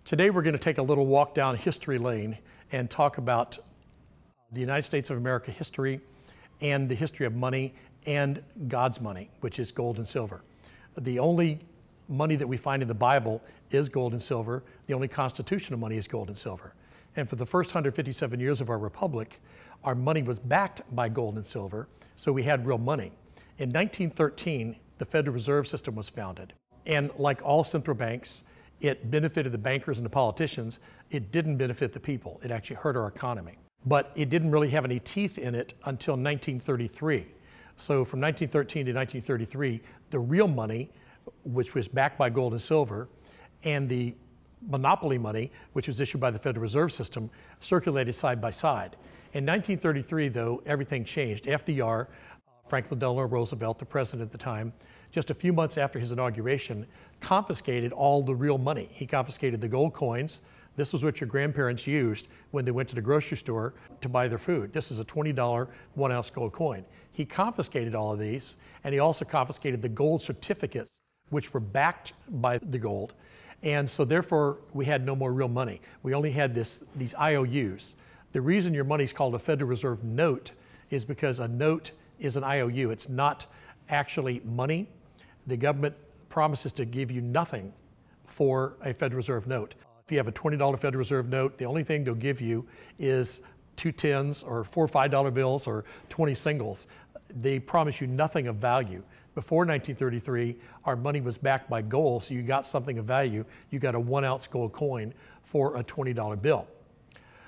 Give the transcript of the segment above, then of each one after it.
Today we're going to take a little walk down history lane and talk about the United States of America history and the history of money and God's money, which is gold and silver. The only money that we find in the Bible is gold and silver. The only constitution of money is gold and silver. And for the first 157 years of our republic, our money was backed by gold and silver, so we had real money. In 1913, the Federal Reserve System was founded. And like all central banks, it benefited the bankers and the politicians. It didn't benefit the people. It actually hurt our economy. But it didn't really have any teeth in it until 1933. So from 1913 to 1933, the real money, which was backed by gold and silver, and the monopoly money, which was issued by the Federal Reserve System, circulated side by side. In 1933, though, everything changed. FDR, Franklin Delano Roosevelt, the president at the time, just a few months after his inauguration, confiscated all the real money. He confiscated the gold coins. This was what your grandparents used when they went to the grocery store to buy their food. This is a $20 1-ounce gold coin. He confiscated all of these, and he also confiscated the gold certificates, which were backed by the gold. And so therefore, we had no more real money. We only had these IOUs. The reason your money is called a Federal Reserve note is because a note is an IOU. It's not actually money. The government promises to give you nothing for a Federal Reserve note. If you have a $20 Federal Reserve note, the only thing they'll give you is 2 tens or 4 $5 bills or 20 singles. They promise you nothing of value. Before 1933, our money was backed by gold, so you got something of value. You got a 1-ounce gold coin for a $20 bill.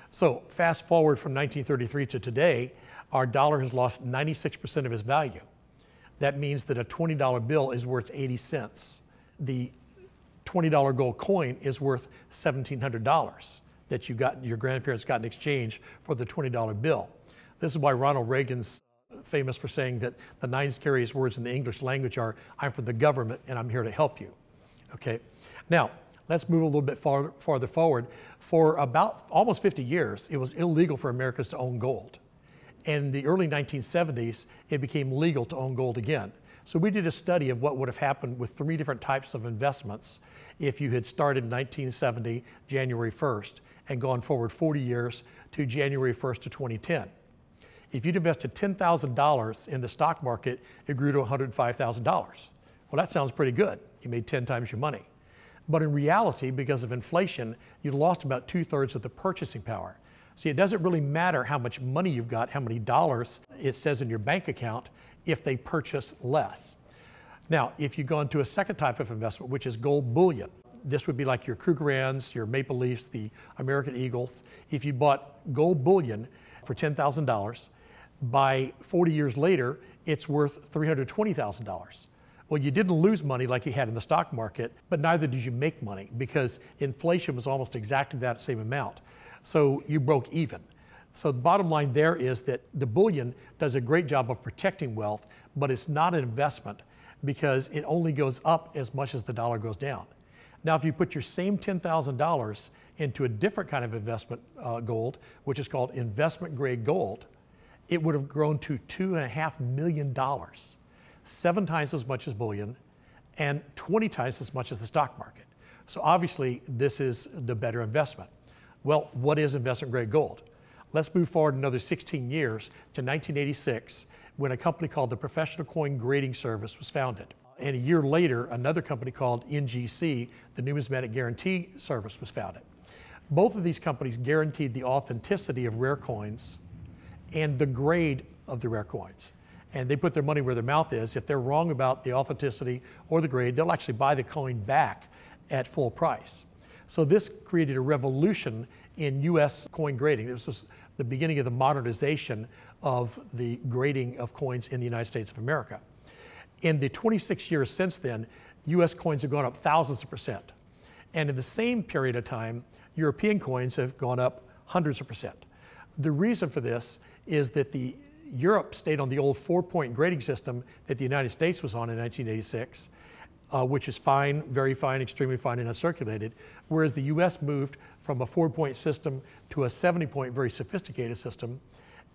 So fast forward from 1933 to today, our dollar has lost 96% of its value. That means that a $20 bill is worth 80 cents. The $20 gold coin is worth $1,700 that your grandparents got in exchange for the $20 bill. This is why Ronald Reagan's famous for saying that the 9 scariest words in the English language are, "I'm from the government and I'm here to help you." Okay. Now, let's move a little bit farther forward. For about almost 50 years, it was illegal for Americans to own gold. In the early 1970s, it became legal to own gold again. So we did a study of what would have happened with 3 different types of investments if you had started in 1970, January 1st, and gone forward 40 years to January 1st to 2010. If you'd invested $10,000 in the stock market, it grew to $105,000. Well, that sounds pretty good. You made 10 times your money. But in reality, because of inflation, you lost about 2/3 of the purchasing power. See, it doesn't really matter how much money you've got, how many dollars it says in your bank account, if they purchase less. Now, if you go into a second type of investment, which is gold bullion, this would be like your Krugerrands, your Maple Leafs, the American Eagles. If you bought gold bullion for $10,000, by 40 years later, it's worth $320,000. Well, you didn't lose money like you had in the stock market, but neither did you make money because inflation was almost exactly that same amount. So you broke even. So the bottom line there is that the bullion does a great job of protecting wealth, but it's not an investment because it only goes up as much as the dollar goes down. Now, if you put your same $10,000 into a different kind of investment gold, which is called investment grade gold, it would have grown to $2.5 million, 7 times as much as bullion and 20 times as much as the stock market. So obviously, this is the better investment. Well, what is investment grade gold? Let's move forward another 16 years to 1986 when a company called the Professional Coin Grading Service was founded. And a year later, another company called NGC, the Numismatic Guarantee Service, was founded. Both of these companies guaranteed the authenticity of rare coins and the grade of the rare coins. And they put their money where their mouth is. If they're wrong about the authenticity or the grade, they'll actually buy the coin back at full price. So this created a revolution in U.S. coin grading. This was the beginning of the modernization of the grading of coins in the United States of America. In the 26 years since then, U.S. coins have gone up thousands of percent. And in the same period of time, European coins have gone up hundreds of percent. The reason for this is that Europe stayed on the old 4-point grading system that the United States was on in 1986, which is fine, very fine, extremely fine, and uncirculated, whereas the U.S. moved from a 4-point system to a 70-point, very sophisticated system.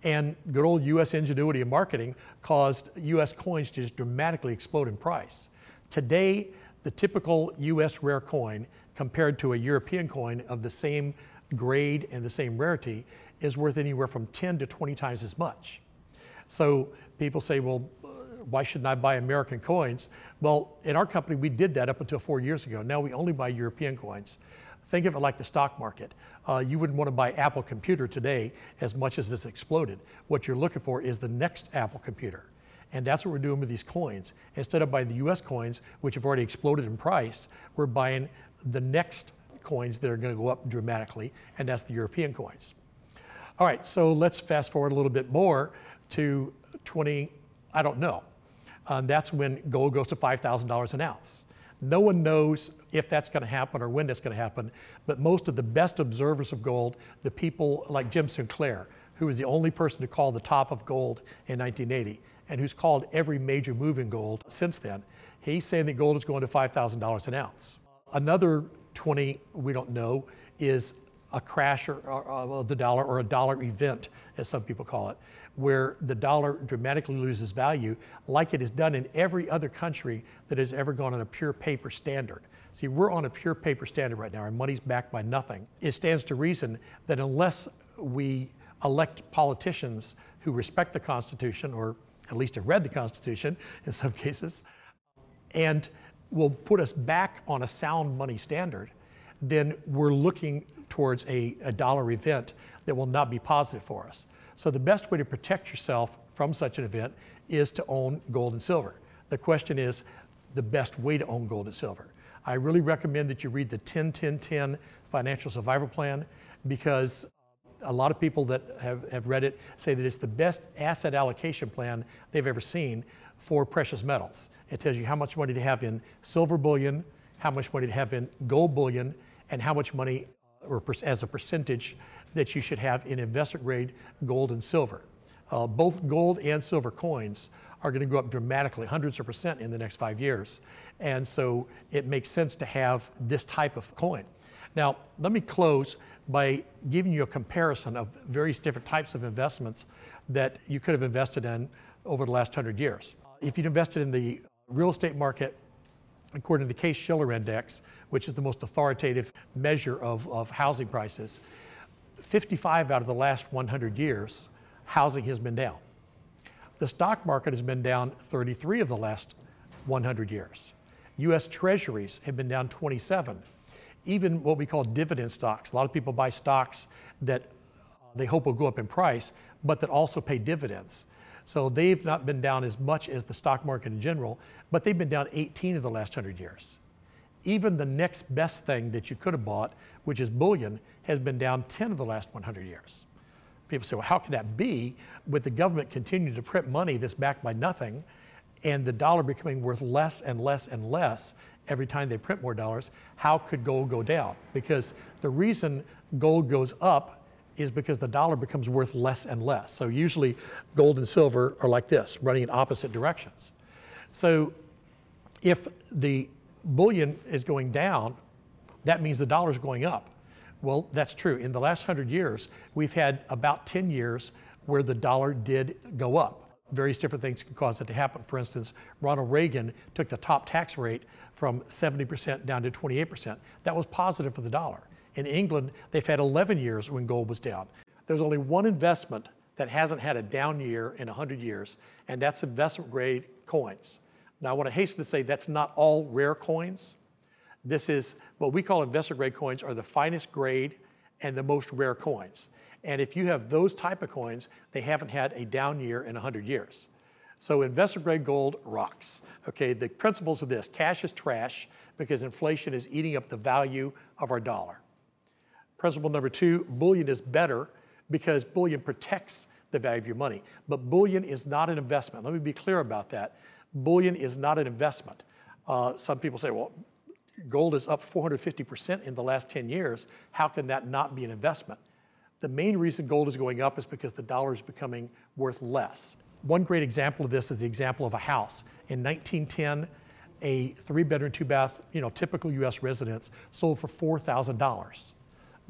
And good old U.S. ingenuity and marketing caused U.S. coins to just dramatically explode in price. Today, the typical U.S. rare coin compared to a European coin of the same grade and the same rarity, is worth anywhere from 10 to 20 times as much. So people say, well, why shouldn't I buy American coins? Well, in our company, we did that up until 4 years ago. Now we only buy European coins. Think of it like the stock market. You wouldn't want to buy Apple computer today as much as this exploded. What you're looking for is the next Apple computer. And that's what we're doing with these coins. Instead of buying the US coins, which have already exploded in price, we're buying the next coins that are going to go up dramatically, and that's the European coins. All right, so let's fast forward a little bit more to I don't know. That's when gold goes to $5,000 an ounce. No one knows if that's going to happen or when that's going to happen, but most of the best observers of gold, the people like Jim Sinclair, who was the only person to call the top of gold in 1980, and who's called every major move in gold since then, he's saying that gold is going to $5,000 an ounce. Another 20 we don't know is a crash of the dollar, or a dollar event, as some people call it, where the dollar dramatically loses value, like it has done in every other country that has ever gone on a pure paper standard. See, we're on a pure paper standard right now. Our money's backed by nothing. It stands to reason that unless we elect politicians who respect the Constitution, or at least have read the Constitution in some cases, and will put us back on a sound money standard, then we're looking towards a dollar event that will not be positive for us. So the best way to protect yourself from such an event is to own gold and silver. The question is the best way to own gold and silver. I really recommend that you read the 10-10-10 Financial Survival Plan, because a lot of people that have read it say that it's the best asset allocation plan they've ever seen for precious metals. It tells you how much money to have in silver bullion, how much money to have in gold bullion, and how much money, or as a percentage, that you should have in investment grade gold and silver. Both gold and silver coins are going to go up dramatically, hundreds of percent in the next 5 years. And so it makes sense to have this type of coin. Now, let me close by giving you a comparison of various different types of investments that you could have invested in over the last 100 years. If you'd invested in the real estate market, according to the Case-Shiller Index, which is the most authoritative measure of housing prices, 55 out of the last 100 years, housing has been down. The stock market has been down 33 of the last 100 years. US Treasuries have been down 27. Even what we call dividend stocks. A lot of people buy stocks that they hope will go up in price, but that also pay dividends. So they've not been down as much as the stock market in general, but they've been down 18 of the last 100 years. Even the next best thing that you could have bought, which is bullion, has been down 10 of the last 100 years. People say, well, how can that be with the government continuing to print money that's backed by nothing, and the dollar becoming worth less and less and less every time they print more dollars? How could gold go down? Because the reason gold goes up is because the dollar becomes worth less and less. So usually gold and silver are like this, running in opposite directions. So if the bullion is going down, that means the dollar is going up. Well, that's true. In the last 100 years, we've had about 10 years where the dollar did go up. Various different things can cause it to happen. For instance, Ronald Reagan took the top tax rate from 70% down to 28%. That was positive for the dollar. In England, they've had 11 years when gold was down. There's only one investment that hasn't had a down year in 100 years, and that's investment grade coins. Now, I want to hasten to say that's not all rare coins. This is what we call investment grade coins, are the finest grade and the most rare coins. And if you have those type of coins, they haven't had a down year in 100 years. So investment grade gold rocks. Okay, the principles of this: cash is trash because inflation is eating up the value of our dollar. Principle number two, bullion is better because bullion protects the value of your money. But bullion is not an investment. Let me be clear about that. Bullion is not an investment. Some people say, well, gold is up 450% in the last 10 years. How can that not be an investment? The main reason gold is going up is because the dollar is becoming worth less. One great example of this is the example of a house. In 1910, a 3-bedroom, 2-bath, typical US residence sold for $4,000.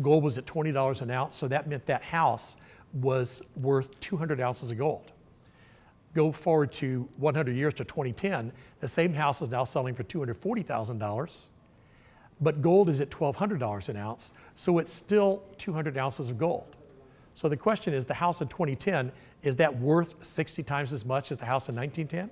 Gold was at $20 an ounce, so that meant that house was worth 200 ounces of gold. Go forward to 100 years to 2010, the same house is now selling for $240,000, but gold is at $1,200 an ounce, so it's still 200 ounces of gold. So the question is, the house in 2010, is that worth 60 times as much as the house in 1910?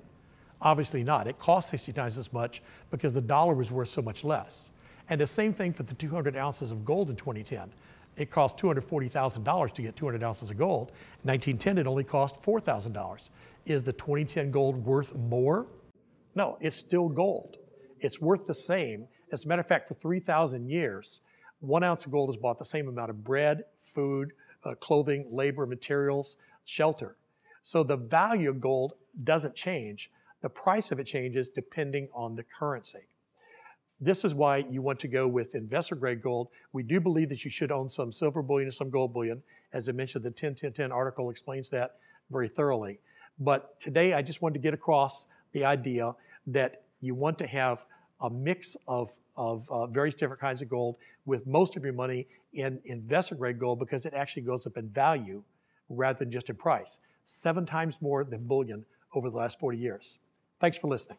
Obviously not. It cost 60 times as much because the dollar was worth so much less. And the same thing for the 200 ounces of gold in 2010. It cost $240,000 to get 200 ounces of gold. In 1910, it only cost $4,000. Is the 2010 gold worth more? No, it's still gold. It's worth the same. As a matter of fact, for 3,000 years, 1 ounce of gold has bought the same amount of bread, food, clothing, labor, materials, shelter. So the value of gold doesn't change. The price of it changes depending on the currency. This is why you want to go with investor grade gold. We do believe that you should own some silver bullion and some gold bullion. As I mentioned, the 10-10-10 article explains that very thoroughly. But today I just wanted to get across the idea that you want to have a mix of various different kinds of gold with most of your money in investor grade gold because it actually goes up in value rather than just in price. 7 times more than bullion over the last 40 years. Thanks for listening.